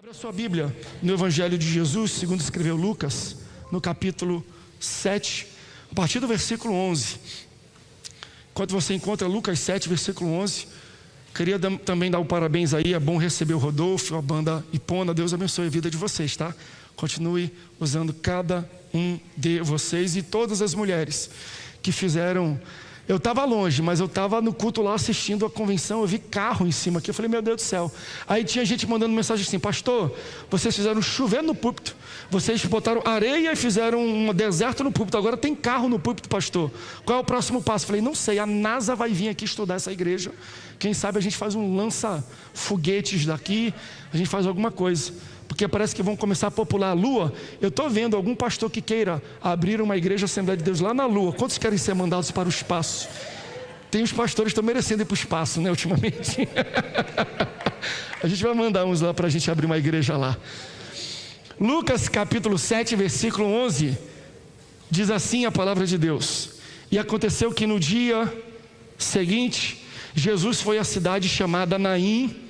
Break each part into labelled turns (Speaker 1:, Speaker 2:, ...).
Speaker 1: Abra sua Bíblia no Evangelho de Jesus, segundo escreveu Lucas, no capítulo 7, a partir do versículo 11. Enquanto você encontra Lucas 7, versículo 11, queria também dar um parabéns aí, é bom receber o Rodolfo, a banda Ipona. Deus abençoe a vida de vocês, tá? Continue usando cada um de vocês e todas as mulheres que fizeram. Eu estava longe, mas eu estava no culto lá assistindo a convenção, eu vi carro em cima aqui, eu falei, meu Deus do céu. Aí tinha gente mandando mensagem assim, pastor, vocês fizeram chover no púlpito, vocês botaram areia e fizeram um deserto no púlpito, agora tem carro no púlpito, pastor. Qual é o próximo passo? Eu falei, não sei, a NASA vai vir aqui estudar essa igreja, quem sabe a gente faz um lança-foguetes daqui, a gente faz alguma coisa. Porque parece que vão começar a popular a Lua. Eu estou vendo algum pastor que queira abrir uma igreja Assembleia de Deus lá na Lua. Quantos querem ser mandados para o espaço? Tem os pastores que estão merecendo ir para o espaço, né, ultimamente. A gente vai mandar uns lá para a gente abrir uma igreja lá. Lucas capítulo 7, versículo 11, diz assim a palavra de Deus. E aconteceu que no dia seguinte, Jesus foi à cidade chamada Naim,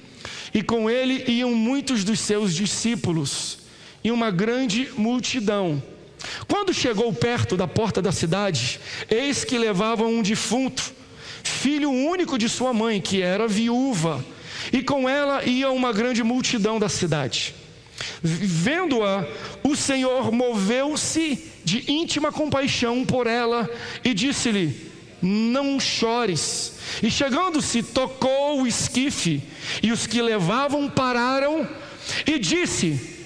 Speaker 1: e com ele iam muitos dos seus discípulos e uma grande multidão. Quando chegou perto da porta da cidade, eis que levavam um defunto, filho único de sua mãe, que era viúva, e com ela ia uma grande multidão da cidade. Vendo-a, o Senhor moveu-se de íntima compaixão por ela e disse-lhe, não chores. E chegando-se, tocou o esquife, e os que levavam pararam, e disse,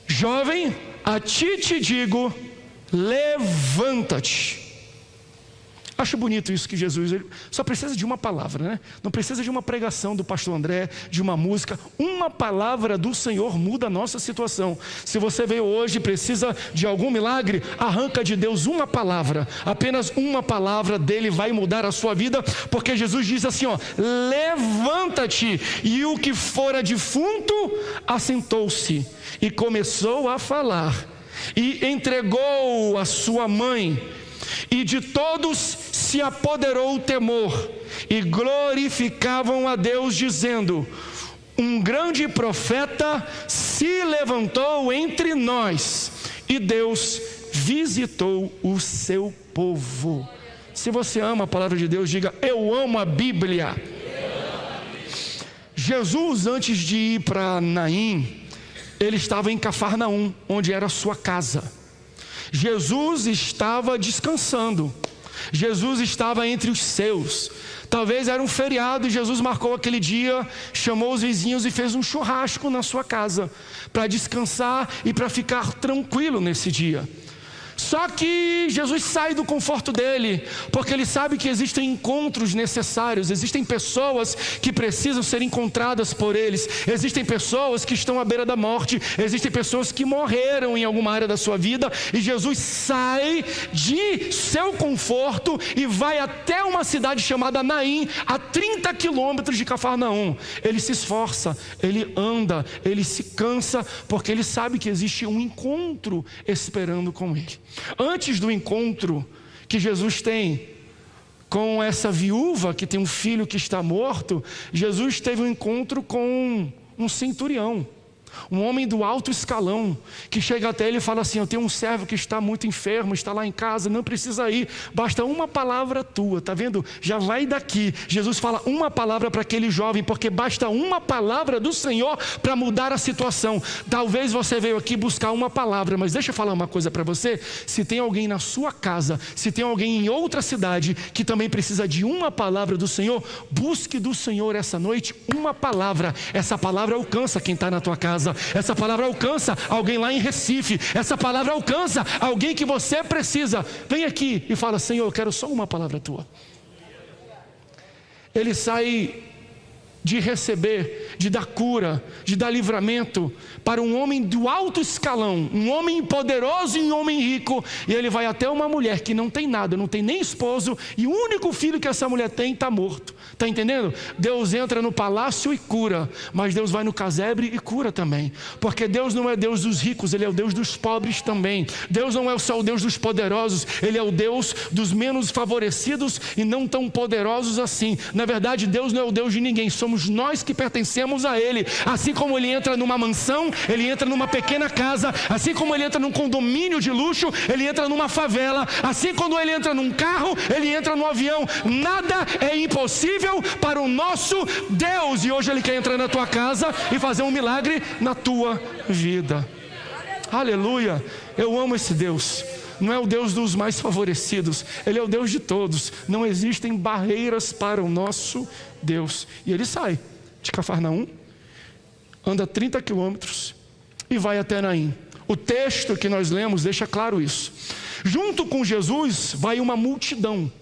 Speaker 1: jovem, a ti te digo, levanta-te. Acho bonito isso que Jesus, ele só precisa de uma palavra, né? Não precisa de uma pregação do pastor André, de uma música. Uma palavra do Senhor muda a nossa situação. Se você veio hoje e precisa de algum milagre, arranca de Deus uma palavra. Apenas uma palavra dele vai mudar a sua vida, porque Jesus diz assim, ó, levanta-te. E o que fora defunto assentou-se e começou a falar. E entregou a sua mãe. E de todos se apoderou o temor, e glorificavam a Deus, dizendo, um grande profeta se levantou entre nós, e Deus visitou o seu povo. Se você ama a palavra de Deus, diga, eu amo a Bíblia. Jesus, antes de ir para Naim, ele estava em Cafarnaum, onde era a sua casa. Jesus estava descansando, Jesus estava entre os seus, talvez era um feriado e Jesus marcou aquele dia, chamou os vizinhos e fez um churrasco na sua casa, para descansar e para ficar tranquilo nesse dia. Só que Jesus sai do conforto dele, porque ele sabe que existem encontros necessários, existem pessoas que precisam ser encontradas por eles, existem pessoas que estão à beira da morte, existem pessoas que morreram em alguma área da sua vida, e Jesus sai de seu conforto e vai até uma cidade chamada Naim, a 30 quilômetros de Cafarnaum. Ele se esforça, ele anda, ele se cansa, porque ele sabe que existe um encontro esperando com ele. Antes do encontro que Jesus tem com essa viúva que tem um filho que está morto, Jesus teve um encontro com um centurião, um homem do alto escalão, que chega até ele e fala assim, eu tenho um servo que está muito enfermo, está lá em casa, não precisa ir, basta uma palavra tua, tá vendo? Já vai daqui. Jesus fala uma palavra para aquele jovem, porque basta uma palavra do Senhor para mudar a situação. Talvez você veio aqui buscar uma palavra, mas deixa eu falar uma coisa para você, se tem alguém na sua casa, se tem alguém em outra cidade que também precisa de uma palavra do Senhor, busque do Senhor essa noite uma palavra. Essa palavra alcança quem está na tua casa, essa palavra alcança alguém lá em Recife, essa palavra alcança alguém que você precisa. Vem aqui e fala, Senhor, eu quero só uma palavra tua. Ele sai de receber, de dar cura, de dar livramento para um homem do alto escalão, um homem poderoso e um homem rico, e ele vai até uma mulher que não tem nada, não tem nem esposo, e o único filho que essa mulher tem está morto. Está entendendo? Deus entra no palácio e cura, mas Deus vai no casebre e cura também, porque Deus não é Deus dos ricos, Ele é o Deus dos pobres também. Deus não é só o Deus dos poderosos, Ele é o Deus dos menos favorecidos e não tão poderosos assim. Na verdade, Deus não é o Deus de ninguém, somos somos nós que pertencemos a Ele. Assim como Ele entra numa mansão, Ele entra numa pequena casa. Assim como Ele entra num condomínio de luxo, Ele entra numa favela. Assim quando Ele entra num carro, Ele entra num avião. Nada é impossível para o nosso Deus. E hoje Ele quer entrar na tua casa e fazer um milagre na tua vida. Aleluia. Eu amo esse Deus. Não é o Deus dos mais favorecidos, Ele é o Deus de todos. Não existem barreiras para o nosso Deus. E Ele sai de Cafarnaum, anda 30 quilômetros e vai até Naim. O texto que nós lemos deixa claro isso. Junto com Jesus vai uma multidão.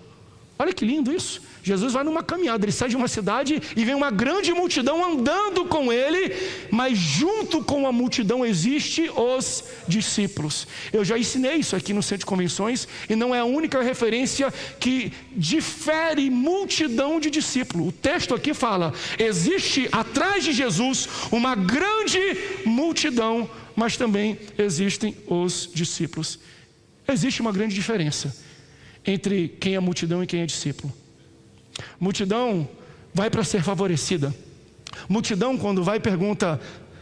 Speaker 1: Olha que lindo isso. Jesus vai numa caminhada, Ele sai de uma cidade e vem uma grande multidão andando com Ele, mas junto com a multidão existe os discípulos. Eu já ensinei isso aqui no Centro de Convenções e não é a única referência que difere multidão de discípulo. O texto aqui fala, existe atrás de Jesus uma grande multidão, mas também existem os discípulos. Existe uma grande diferença entre quem é multidão e quem é discípulo. Multidão vai para ser favorecida. Multidão quando vai pergunta,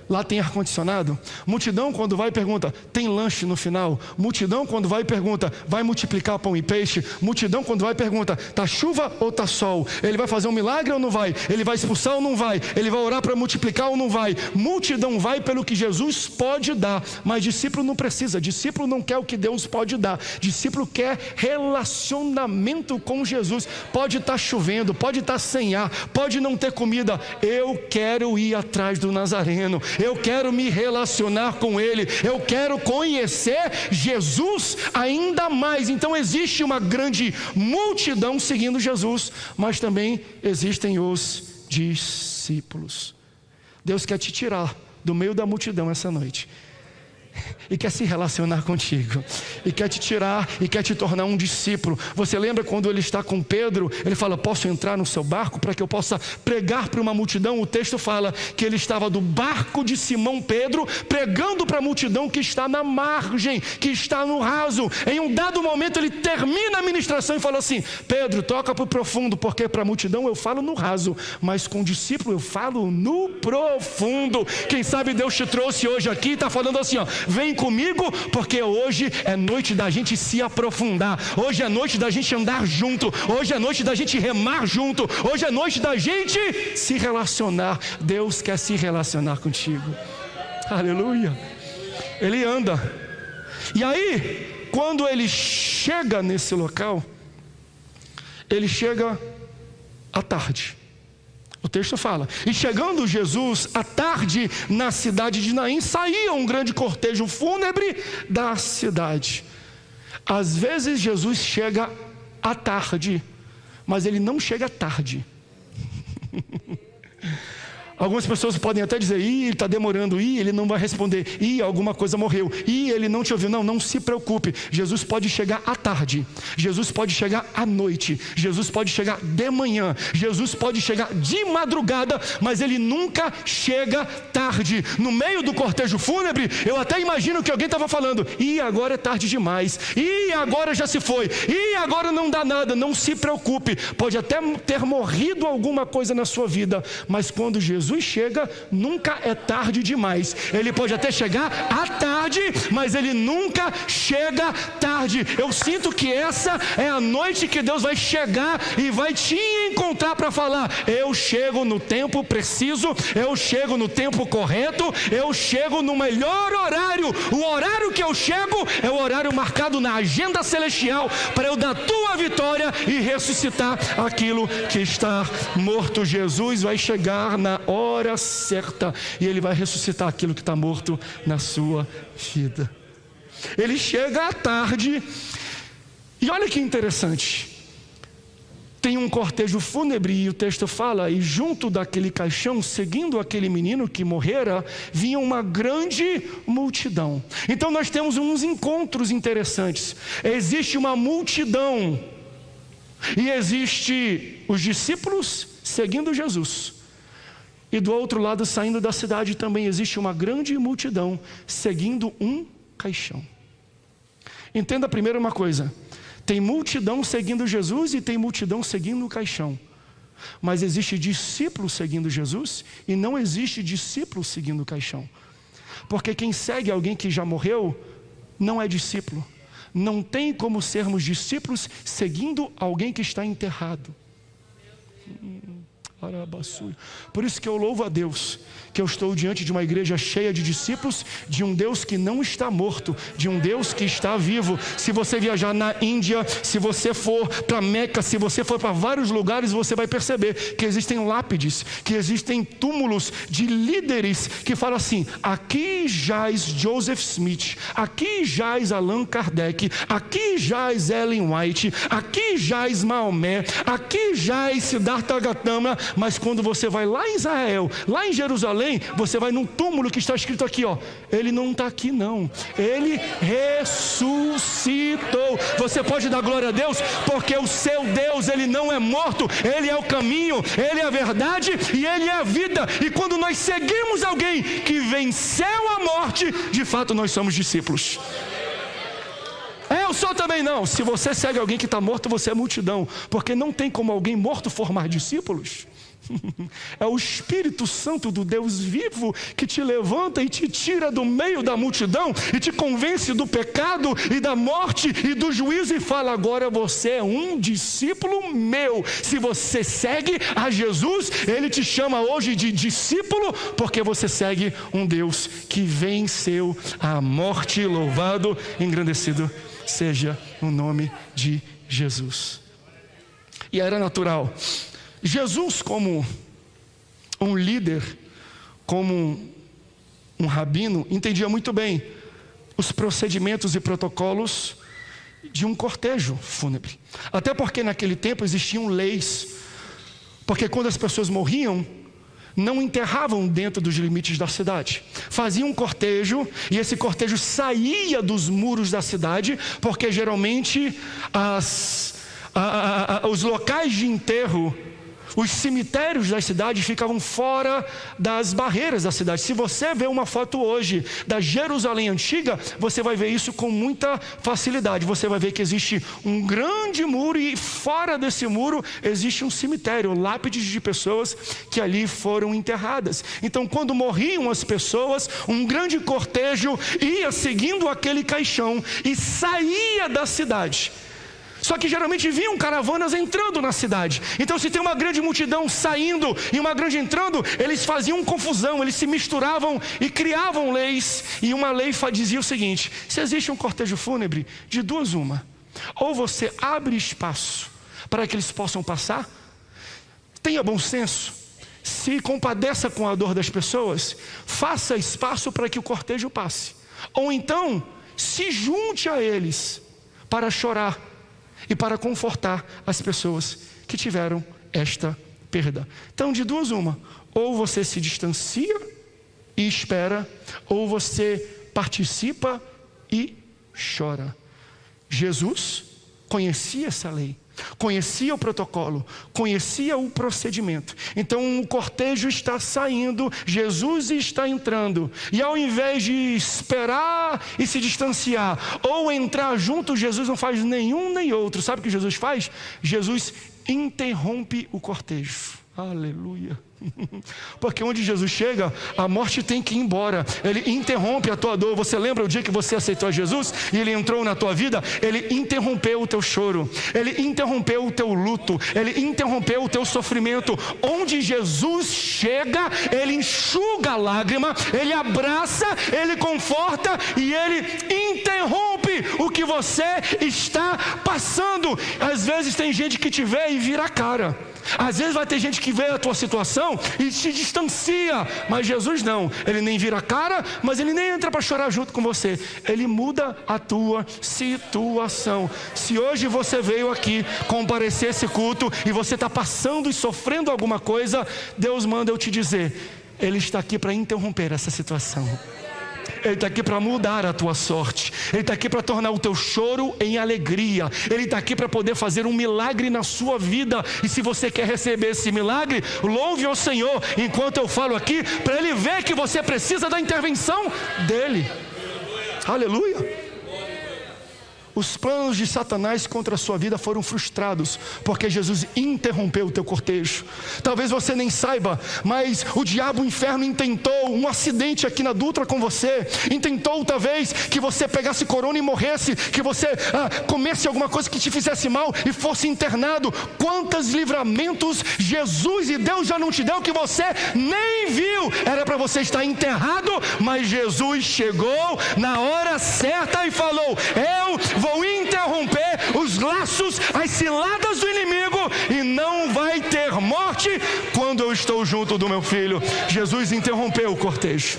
Speaker 1: lá tem ar-condicionado? Multidão quando vai pergunta, tem lanche no final? Multidão quando vai pergunta, vai multiplicar pão e peixe? Multidão quando vai pergunta, tá chuva ou tá sol? Ele vai fazer um milagre ou não vai? Ele vai expulsar ou não vai? Ele vai orar para multiplicar ou não vai? Multidão vai pelo que Jesus pode dar, mas discípulo não precisa. Discípulo não quer o que Deus pode dar. Discípulo quer relacionamento com Jesus. Pode estar chovendo, pode estar sem ar, pode não ter comida. Eu quero ir atrás do Nazareno. Eu quero me relacionar com Ele. Eu quero conhecer Jesus ainda mais. Então existe uma grande multidão seguindo Jesus, mas também existem os discípulos. Deus quer te tirar do meio da multidão essa noite e quer se relacionar contigo, e quer te tirar, e quer te tornar um discípulo. Você lembra quando ele está com Pedro, ele fala, posso entrar no seu barco para que eu possa pregar para uma multidão? O texto fala que ele estava do barco de Simão Pedro, pregando para a multidão que está na margem, que está no raso. Em um dado momento ele termina a ministração e fala assim, Pedro, toca para o profundo, porque para a multidão eu falo no raso, mas com o discípulo eu falo no profundo. Quem sabe Deus te trouxe hoje aqui e está falando assim, ó, vem comigo, porque hoje é noite da gente se aprofundar. Hoje é noite da gente andar junto. Hoje é noite da gente remar junto. Hoje é noite da gente se relacionar. Deus quer se relacionar contigo. Aleluia. Ele anda. E aí, quando ele chega nesse local, ele chega à tarde. O texto fala, e chegando Jesus à tarde na cidade de Naim, saía um grande cortejo fúnebre da cidade. Às vezes Jesus chega à tarde, mas ele não chega à tarde. Algumas pessoas podem até dizer, ele está demorando, ele não vai responder, alguma coisa morreu, ele não te ouviu. Não se preocupe, Jesus pode chegar à tarde, Jesus pode chegar à noite, Jesus pode chegar de manhã, Jesus pode chegar de madrugada, mas ele nunca chega tarde. No meio do cortejo fúnebre, eu até imagino que alguém estava falando, agora é tarde demais, agora já se foi, agora não dá nada. Não se preocupe, pode até ter morrido alguma coisa na sua vida, mas quando Jesus chega, nunca é tarde demais. Ele pode até chegar à tarde, mas ele nunca chega tarde. Eu sinto que essa é a noite que Deus vai chegar e vai te encontrar para falar, eu chego no tempo preciso, eu chego no tempo correto, eu chego no melhor horário. O horário que eu chego é o horário marcado na agenda celestial para eu dar tua vitória e ressuscitar aquilo que está morto. Jesus vai chegar na hora certa e ele vai ressuscitar aquilo que está morto na sua vida. Ele chega à tarde e olha que interessante, tem um cortejo fúnebre e o texto fala, e junto daquele caixão, seguindo aquele menino que morrera, vinha uma grande multidão. Então nós temos uns encontros interessantes. Existe uma multidão e existe os discípulos seguindo Jesus. E do outro lado, saindo da cidade, também existe uma grande multidão seguindo um caixão. Entenda primeiro uma coisa, tem multidão seguindo Jesus e tem multidão seguindo o caixão. Mas existe discípulo seguindo Jesus e não existe discípulo seguindo o caixão. Porque quem segue alguém que já morreu não é discípulo. Não tem como sermos discípulos seguindo alguém que está enterrado. Por isso que eu louvo a Deus, que eu estou diante de uma igreja cheia de discípulos, de um Deus que não está morto, de um Deus que está vivo. Se você viajar na Índia, se você for para Meca, se você for para vários lugares, você vai perceber que existem lápides, que existem túmulos de líderes que falam assim: aqui jaz Joseph Smith, aqui jaz Allan Kardec, aqui jaz Ellen White, aqui jaz Maomé, aqui jaz Siddhartha Gautama. Mas quando você vai lá em Israel, lá em Jerusalém, você vai num túmulo que está escrito aqui, ó, ele não está aqui não, ele ressuscitou. Você pode dar glória a Deus, porque o seu Deus, ele não é morto, ele é o caminho, ele é a verdade e ele é a vida. E quando nós seguimos alguém que venceu a morte, de fato nós somos discípulos. Eu sou também não. Se você segue alguém que está morto, você é multidão, porque não tem como alguém morto formar discípulos. É o Espírito Santo do Deus vivo que te levanta e te tira do meio da multidão e te convence do pecado e da morte e do juízo e fala: agora você é um discípulo meu. Se você segue a Jesus, ele te chama hoje de discípulo, porque você segue um Deus que venceu a morte. Louvado, engrandecido seja o nome de Jesus. E era natural. Jesus, como um líder, como um rabino, entendia muito bem os procedimentos e protocolos de um cortejo fúnebre. Até porque naquele tempo existiam leis, porque quando as pessoas morriam, não enterravam dentro dos limites da cidade. Faziam um cortejo, e esse cortejo saía dos muros da cidade, porque geralmente os locais de enterro, os cemitérios das cidades ficavam fora das barreiras da cidade. Se você vê uma foto hoje da Jerusalém antiga, você vai ver isso com muita facilidade. Você vai ver que existe um grande muro e fora desse muro existe um cemitério, lápides de pessoas que ali foram enterradas. Então, quando morriam as pessoas, um grande cortejo ia seguindo aquele caixão e saía da cidade. Só que geralmente vinham caravanas entrando na cidade. Então, se tem uma grande multidão saindo e uma grande entrando, eles faziam confusão, eles se misturavam e criavam leis. E uma lei dizia o seguinte: se existe um cortejo fúnebre, de duas uma: ou você abre espaço para que eles possam passar, tenha bom senso, se compadeça com a dor das pessoas, faça espaço para que o cortejo passe. Ou então, se junte a eles para chorar e para confortar as pessoas que tiveram esta perda. Então, de duas uma: ou você se distancia e espera, ou você participa e chora. Jesus conhecia essa lei, conhecia o protocolo, conhecia o procedimento. Então o cortejo está saindo, Jesus está entrando, e ao invés de esperar e se distanciar ou entrar junto, Jesus não faz nenhum nem outro. Sabe o que Jesus faz? Jesus interrompe o cortejo. Aleluia. Porque onde Jesus chega, a morte tem que ir embora. Ele interrompe a tua dor. Você lembra o dia que você aceitou a Jesus e ele entrou na tua vida? Ele interrompeu o teu choro, ele interrompeu o teu luto, ele interrompeu o teu sofrimento. Onde Jesus chega, ele enxuga a lágrima, ele abraça, ele conforta e ele interrompe o que você está passando. Às vezes tem gente que te vê e vira a cara. Às vezes vai ter gente que vê a tua situação e te distancia, mas Jesus não. Ele nem vira a cara, mas ele nem entra para chorar junto com você. Ele muda a tua situação. Se hoje você veio aqui comparecer esse culto e você está passando e sofrendo alguma coisa, Deus manda eu te dizer: Ele está aqui para interromper essa situação. Ele está aqui para mudar a tua sorte. Ele está aqui para tornar o teu choro em alegria. Ele está aqui para poder fazer um milagre na sua vida. E se você quer receber esse milagre, louve ao Senhor enquanto eu falo aqui, para Ele ver que você precisa da intervenção dEle. Aleluia. Os planos de Satanás contra a sua vida foram frustrados, porque Jesus interrompeu o teu cortejo. Talvez você nem saiba, mas o diabo, o inferno, intentou um acidente aqui na Dutra com você. Intentou talvez que você pegasse corona e morresse, que você comesse alguma coisa que te fizesse mal e fosse internado. Quantos livramentos Jesus e Deus já não te deu que você nem viu. Era para você estar enterrado, mas Jesus chegou na hora certa e falou: eu vou interromper os laços, as ciladas do inimigo, e não vai ter morte quando eu estou junto do meu filho. Jesus interrompeu o cortejo.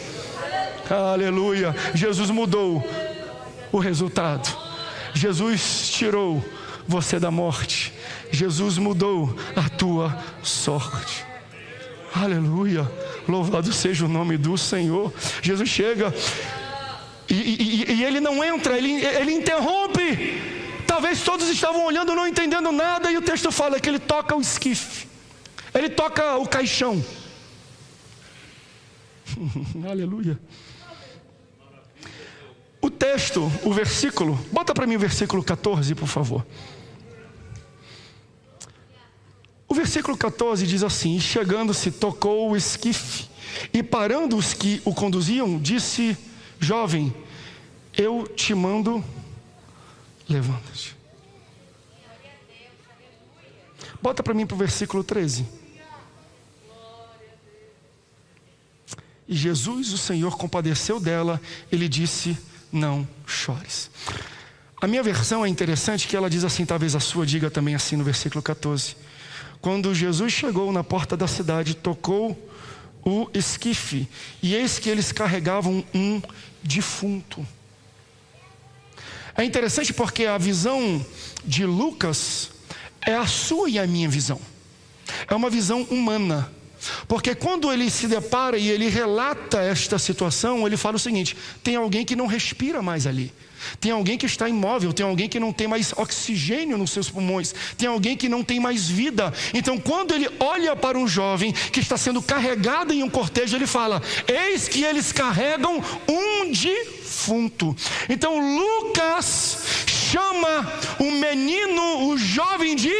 Speaker 1: Aleluia. Jesus mudou o resultado. Jesus tirou você da morte. Jesus mudou a tua sorte. Aleluia. Louvado seja o nome do Senhor. Jesus chega e ele não entra, ele interrompe. Talvez todos estavam olhando, não entendendo nada, e o texto fala que ele toca o esquife, ele toca o caixão. Aleluia. O texto, o versículo, bota para mim o versículo 14, por favor. O versículo 14 diz assim: chegando-se, tocou o esquife, e parando os que o conduziam, disse: jovem, eu te mando, levanta-te. Bota para mim para o versículo 13. E Jesus, o Senhor, compadeceu dela, ele disse: não chores. A minha versão é interessante, que ela diz assim, talvez a sua diga também assim no versículo 14. Quando Jesus chegou na porta da cidade, tocou o esquife, e eis que eles carregavam um defunto. É interessante porque a visão de Lucas é a sua e a minha visão. É uma visão humana. Porque quando ele se depara e ele relata esta situação, ele fala o seguinte: tem alguém que não respira mais ali. Tem alguém que está imóvel, tem alguém que não tem mais oxigênio nos seus pulmões, tem alguém que não tem mais vida. Então quando ele olha para um jovem que está sendo carregado em um cortejo, ele fala: eis que eles carregam um defunto. Então Lucas chama o menino, o jovem, de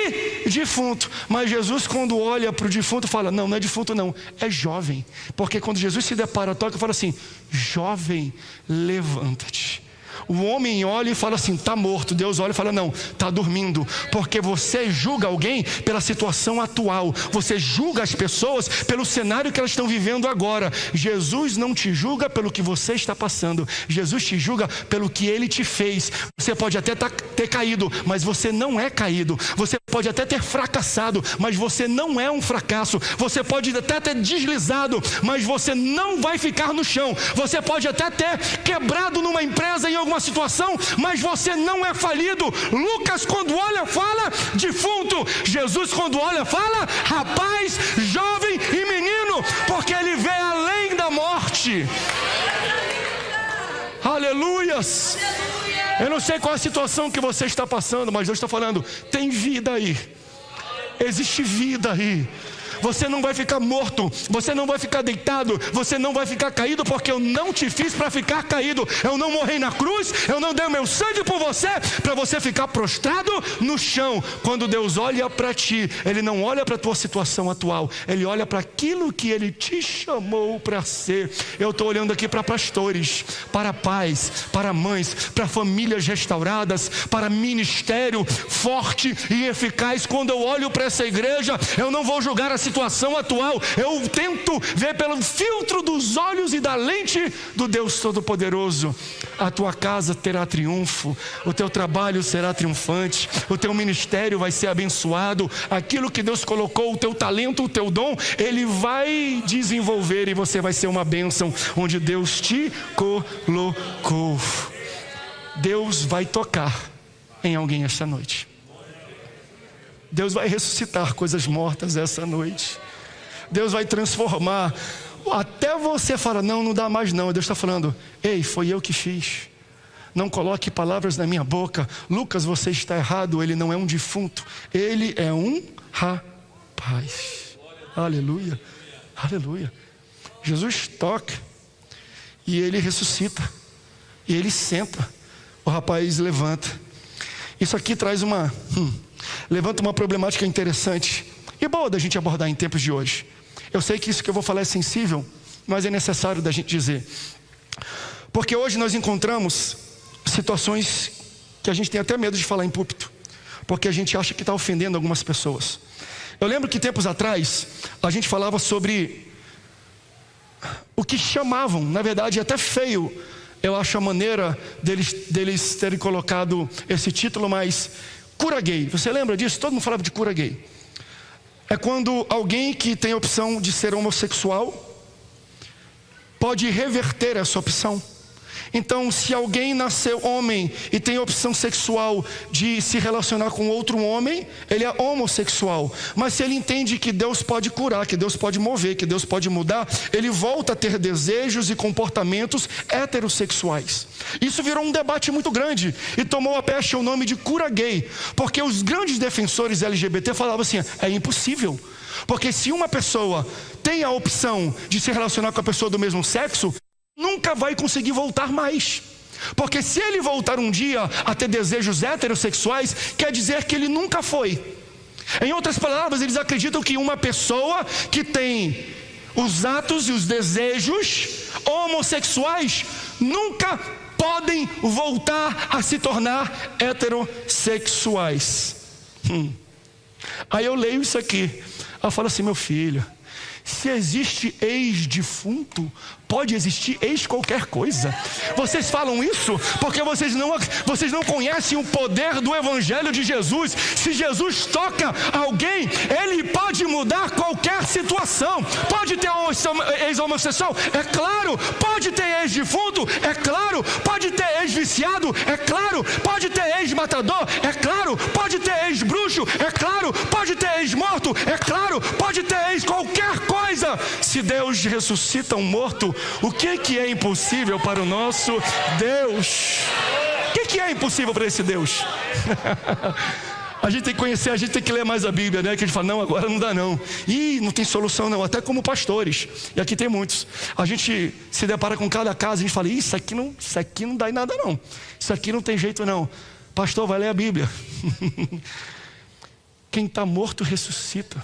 Speaker 1: defunto. Mas Jesus, quando olha para o defunto, fala: não, não é defunto não, é jovem. Porque quando Jesus se depara, toca e fala assim: jovem, levanta-te. O homem olha e fala assim: está morto. Deus olha e fala: não, está dormindo. Porque você julga alguém pela situação atual. Você julga as pessoas pelo cenário que elas estão vivendo agora. Jesus não te julga pelo que você está passando. Jesus te julga pelo que Ele te fez. Você pode até ter caído, mas você não é caído. Você pode até ter fracassado, mas você não é um fracasso. Você pode até ter deslizado, mas você não vai ficar no chão. Você pode até ter quebrado numa empresa, em alguma situação, mas você não é falido. Lucas, quando olha, fala defunto. Jesus, quando olha, fala rapaz, jovem e menino, porque ele vê além da morte. Aleluias. Eu não sei qual a situação que você está passando, mas Deus está falando: tem vida aí, existe vida aí. Você não vai ficar morto, você não vai ficar deitado, você não vai ficar caído, porque eu não te fiz para ficar caído. Eu não morri na cruz, eu não dei o meu sangue por você, para você ficar prostrado no chão. Quando Deus olha para ti, Ele não olha para a tua situação atual, Ele olha para aquilo que Ele te chamou para ser. Eu estou olhando aqui para pastores, para pais, para mães, para famílias restauradas, para ministério forte e eficaz. Quando eu olho para essa igreja, eu não vou julgar a situação atual, eu tento ver pelo filtro dos olhos e da lente do Deus Todo-Poderoso. A tua casa terá triunfo, o teu trabalho será triunfante, o teu ministério vai ser abençoado, aquilo que Deus colocou, o teu talento, o teu dom, Ele vai desenvolver e você vai ser uma bênção onde Deus te colocou. Deus vai tocar em alguém esta noite. Deus vai ressuscitar coisas mortas essa noite. Deus vai transformar. Até você fala: não, não dá mais não. Deus está falando: ei, foi eu que fiz. Não coloque palavras na minha boca. Lucas, você está errado. Ele não é um defunto. Ele é um rapaz. Aleluia. Aleluia. Jesus toca e Ele ressuscita. E Ele senta. O rapaz levanta. Isso aqui traz levanta uma problemática interessante e boa da gente abordar em tempos de hoje. Eu sei que isso que eu vou falar é sensível, mas é necessário da gente dizer. Porque hoje nós encontramos situações que a gente tem até medo de falar em púlpito, porque a gente acha que está ofendendo algumas pessoas. Eu lembro que tempos atrás a gente falava sobre o que chamavam, na verdade é até feio, eu acho a maneira deles terem colocado esse título, mas cura gay. Você lembra disso? Todo mundo falava de cura gay. É quando alguém que tem a opção de ser homossexual pode reverter essa opção. Então, se alguém nasceu homem e tem a opção sexual de se relacionar com outro homem, ele é homossexual. Mas se ele entende que Deus pode curar, que Deus pode mover, que Deus pode mudar, ele volta a ter desejos e comportamentos heterossexuais. Isso virou um debate muito grande e tomou a pecha o nome de cura gay, porque os grandes defensores LGBT falavam assim: é impossível. Porque se uma pessoa tem a opção de se relacionar com a pessoa do mesmo sexo, nunca vai conseguir voltar mais. Porque se ele voltar um dia a ter desejos heterossexuais, quer dizer que ele nunca foi. Em outras palavras, eles acreditam que uma pessoa que tem os atos e os desejos homossexuais nunca podem voltar a se tornar heterossexuais. Aí eu leio isso aqui, eu falo assim: meu filho, se existe ex-defunto, pode existir ex qualquer coisa. Vocês falam isso porque vocês não conhecem o poder do Evangelho de Jesus. Se Jesus toca alguém, Ele pode mudar qualquer situação. Pode ter ex-homossexual? É claro. Pode ter ex-defunto? É claro. Pode ter ex-viciado? É claro. Pode ter ex-matador? É claro. Pode ter ex-bruxo? É claro. Pode ter ex-morto? É claro. Pode ter ex-qualquer coisa. Se Deus ressuscita um morto, o que é impossível para o nosso Deus? O que é impossível para esse Deus? A gente tem que conhecer, a gente tem que ler mais a Bíblia, né? Que a gente fala: não, agora não dá não. Ih, não tem solução não, até como pastores. E aqui tem muitos. A gente se depara com cada caso, a gente fala: isso aqui não dá em nada não. Isso aqui não tem jeito não. Pastor, vai ler a Bíblia. Quem está morto ressuscita.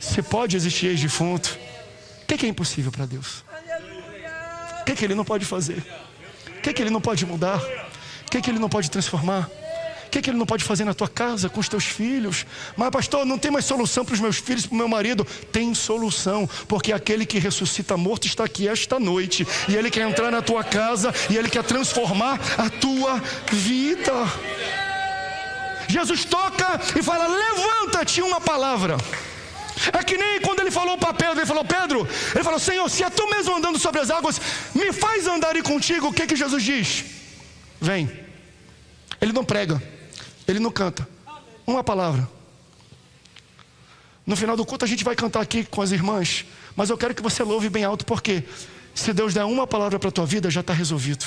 Speaker 1: Se pode existir ex-defunto, o que é impossível para Deus? O que Ele não pode fazer? O que Ele não pode mudar? O que Ele não pode transformar? O que Ele não pode fazer na tua casa, com os teus filhos? Mas pastor, não tem mais solução para os meus filhos, para o meu marido? Tem solução, porque aquele que ressuscita morto está aqui esta noite, e Ele quer entrar na tua casa, e Ele quer transformar a tua vida. Jesus toca e fala: levanta-te, uma palavra. É que nem quando Ele falou para Pedro, Ele falou: Senhor, se é Tu mesmo andando sobre as águas, me faz andar contigo. O que Jesus diz? Vem. Ele não prega, Ele não canta, uma palavra. No final do culto a gente vai cantar aqui com as irmãs, mas eu quero que você louve bem alto, porque se Deus der uma palavra para a tua vida, já está resolvido.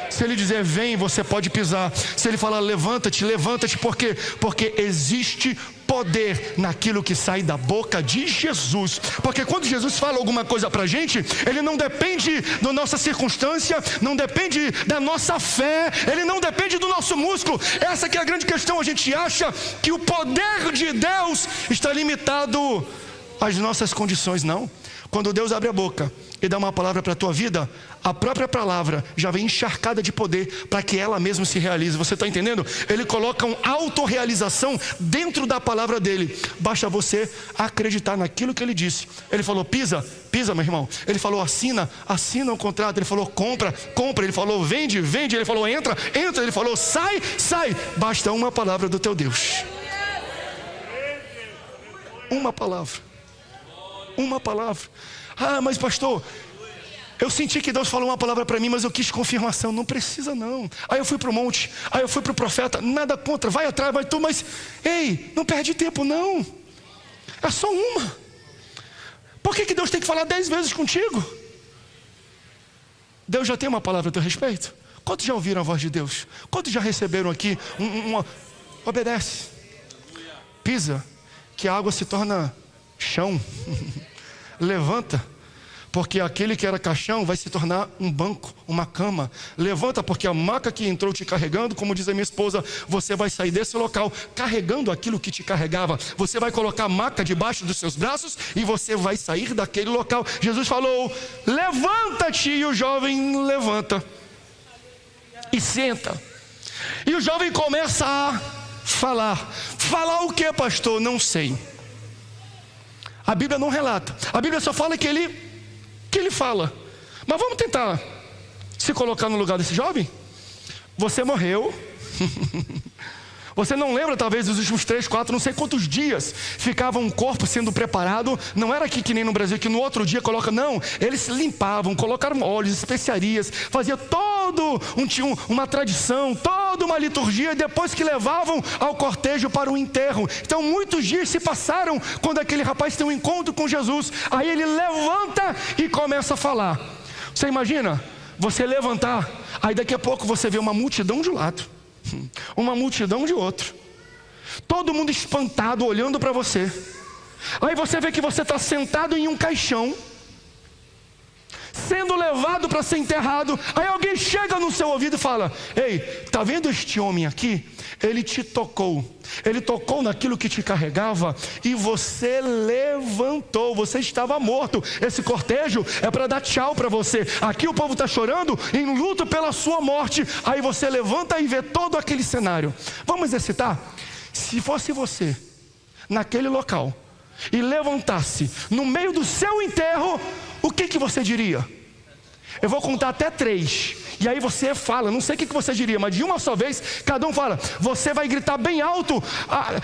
Speaker 1: Se Ele dizer vem, você pode pisar. Se Ele falar levanta-te, levanta-te. Por quê? Porque existe poder naquilo que sai da boca de Jesus. Porque quando Jesus fala alguma coisa para a gente, Ele não depende da nossa circunstância, não depende da nossa fé, Ele não depende do nosso músculo. Essa que é a grande questão. A gente acha que o poder de Deus está limitado às nossas condições. Não. Quando Deus abre a boca e dá uma palavra para a tua vida, a própria palavra já vem encharcada de poder para que ela mesma se realize. Você está entendendo? Ele coloca uma autorrealização dentro da palavra dele. Basta você acreditar naquilo que Ele disse. Ele falou: pisa, meu irmão. Ele falou: assina o contrato. Ele falou: compra. Ele falou: vende. Ele falou: entra. Ele falou: sai. Basta uma palavra do teu Deus. Uma palavra. Ah, mas pastor, eu senti que Deus falou uma palavra para mim, mas eu quis confirmação. Não precisa não. Aí eu fui para o monte, aí eu fui para o profeta. Nada contra, vai atrás, vai tu. Mas ei, não perde tempo não. É só uma. Por que Deus tem que falar 10 vezes contigo? Deus já tem uma palavra a teu respeito? Quantos já ouviram a voz de Deus? Quantos já receberam aqui obedece, pisa, que a água se torna chão. Levanta, porque aquele que era caixão vai se tornar um banco, uma cama. Levanta, porque a maca que entrou te carregando, como diz a minha esposa, você vai sair desse local carregando aquilo que te carregava. Você vai colocar a maca debaixo dos seus braços e você vai sair daquele local. Jesus falou: levanta-te, e o jovem levanta e senta. E o jovem começa a falar. Falar o que, pastor? Não sei. A Bíblia não relata. A Bíblia só fala que ele fala. Mas vamos tentar se colocar no lugar desse jovem? Você morreu. Você não lembra talvez dos últimos 3, 4, não sei quantos dias ficava um corpo sendo preparado. Não era aqui que nem no Brasil, que no outro dia coloca. Não, eles se limpavam, colocaram óleos, especiarias, fazia uma tradição, toda uma liturgia, depois que levavam ao cortejo para o enterro. Então muitos dias se passaram quando aquele rapaz tem um encontro com Jesus. Aí ele levanta e começa a falar. Você imagina? Você levantar, aí daqui a pouco você vê uma multidão de um lado, uma multidão de outro, todo mundo espantado olhando para você. Aí você vê que você está sentado em um caixão, sendo levado para ser enterrado. Aí alguém chega no seu ouvido e fala: ei, está vendo este homem aqui? Ele te tocou, ele tocou naquilo que te carregava e você levantou. Você estava morto. Esse cortejo é para dar tchau para você. Aqui o povo está chorando em luto pela sua morte. Aí você levanta e vê todo aquele cenário. Vamos exercitar? Se fosse você naquele local e levantasse no meio do seu enterro, o que você diria? Eu vou contar até 3, e aí você fala. Não sei o que você diria, mas de uma só vez, cada um fala. Você vai gritar bem alto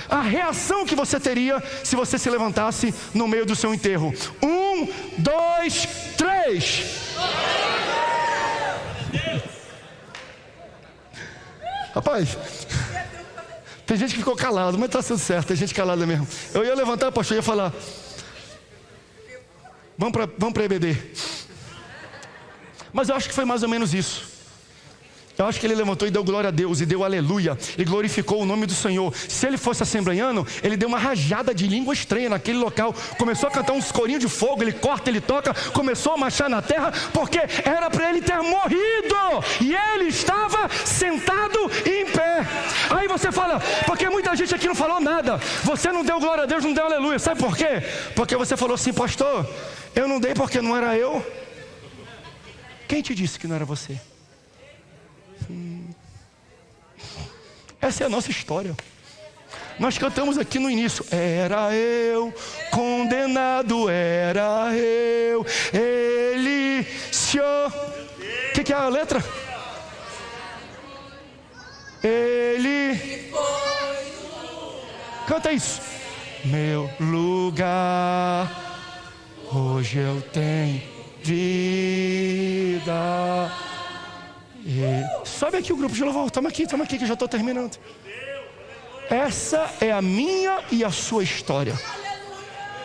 Speaker 1: a reação que você teria se você se levantasse no meio do seu enterro. 1, 2, 3. Rapaz, tem gente que ficou calado, mas está sendo certo, tem gente calada mesmo. Eu ia levantar, pastor, ia falar: vamos para EBD. Mas eu acho que foi mais ou menos isso. Eu acho que ele levantou e deu glória a Deus, e deu aleluia, e glorificou o nome do Senhor. Se ele fosse assembleiano, ele deu uma rajada de língua estranha naquele local. Começou a cantar uns corinhos de fogo, ele corta, ele toca, começou a marchar na terra, porque era para ele ter morrido, e ele estava sentado em pé. Aí você fala: porque muita gente aqui não falou nada. Você não deu glória a Deus, não deu aleluia. Sabe por quê? Porque você falou assim: pastor, eu não dei porque não era eu. Quem te disse que não era você? Essa é a nossa história. Nós cantamos aqui no início: era eu, condenado era eu, ele se... O que é a letra? Ele... Canta isso. Meu lugar, hoje eu tenho vida. Sobe aqui o grupo de louvor. Toma aqui que eu já estou terminando. Essa é a minha e a sua história.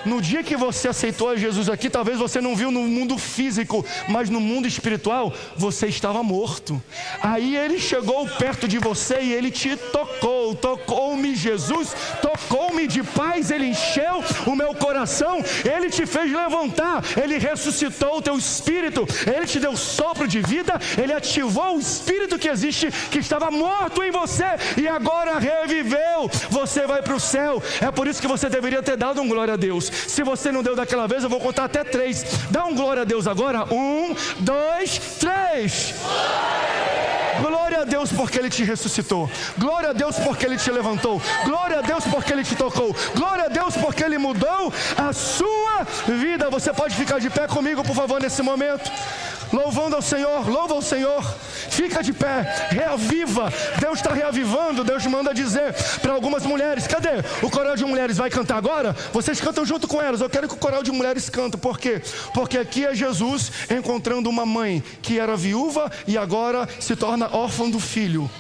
Speaker 1: No dia que você aceitou a Jesus aqui, talvez você não viu no mundo físico, mas no mundo espiritual, você estava morto. Aí ele chegou perto de você e ele te tocou. Tocou-me Jesus, tocou-me de paz, ele encheu o meu coração, ele te fez levantar, ele ressuscitou o teu espírito, ele te deu sopro de vida, ele ativou o espírito que existe, que estava morto em você, e agora reviveu. Você vai para o céu. É por isso que você deveria ter dado um glória a Deus. Se você não deu daquela vez, eu vou contar até 3. Dá um glória a Deus agora. 1, 2, 3. Glória a Deus porque Ele te ressuscitou. Glória a Deus porque Ele te levantou. Glória a Deus porque Ele te tocou. Glória a Deus porque Ele mudou a sua vida. Você pode ficar de pé comigo, por favor, nesse momento, louvando ao Senhor. Louva ao Senhor. Fica de pé, reaviva. Deus está reavivando. Deus manda dizer para algumas mulheres: cadê? O coral de mulheres vai cantar agora? Vocês cantam junto com elas. Eu quero que o coral de mulheres cante. Por quê? Porque aqui é Jesus encontrando uma mãe que era viúva e agora se torna órfã do filho.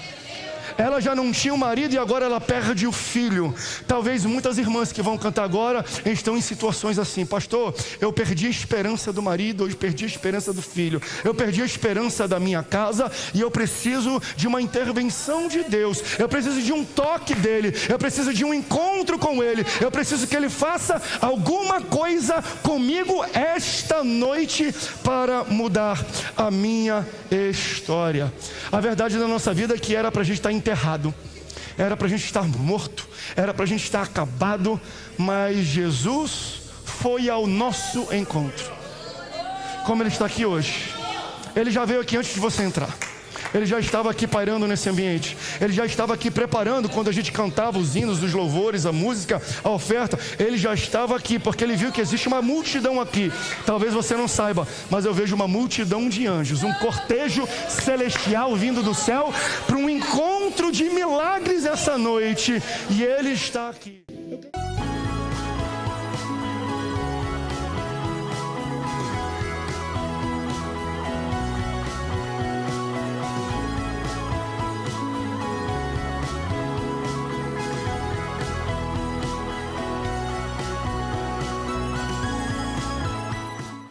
Speaker 1: Ela já não tinha um marido e agora ela perde o filho. Talvez muitas irmãs que vão cantar agora estão em situações assim: pastor, eu perdi a esperança do marido, eu perdi a esperança do filho, eu perdi a esperança da minha casa e eu preciso de uma intervenção de Deus, eu preciso de um toque dele, eu preciso de um encontro com ele, eu preciso que ele faça alguma coisa comigo esta noite para mudar a minha história. A verdade da nossa vida é que era para a gente estar enterrado, era para a gente estar morto, era para a gente estar acabado, mas Jesus foi ao nosso encontro. Como ele está aqui hoje, ele já veio aqui antes de você entrar. Ele já estava aqui pairando nesse ambiente. Ele já estava aqui preparando quando a gente cantava os hinos, os louvores, a música, a oferta. Ele já estava aqui porque ele viu que existe uma multidão aqui. Talvez você não saiba, mas eu vejo uma multidão de anjos, um cortejo celestial vindo do céu para um encontro de milagres essa noite. E ele está aqui.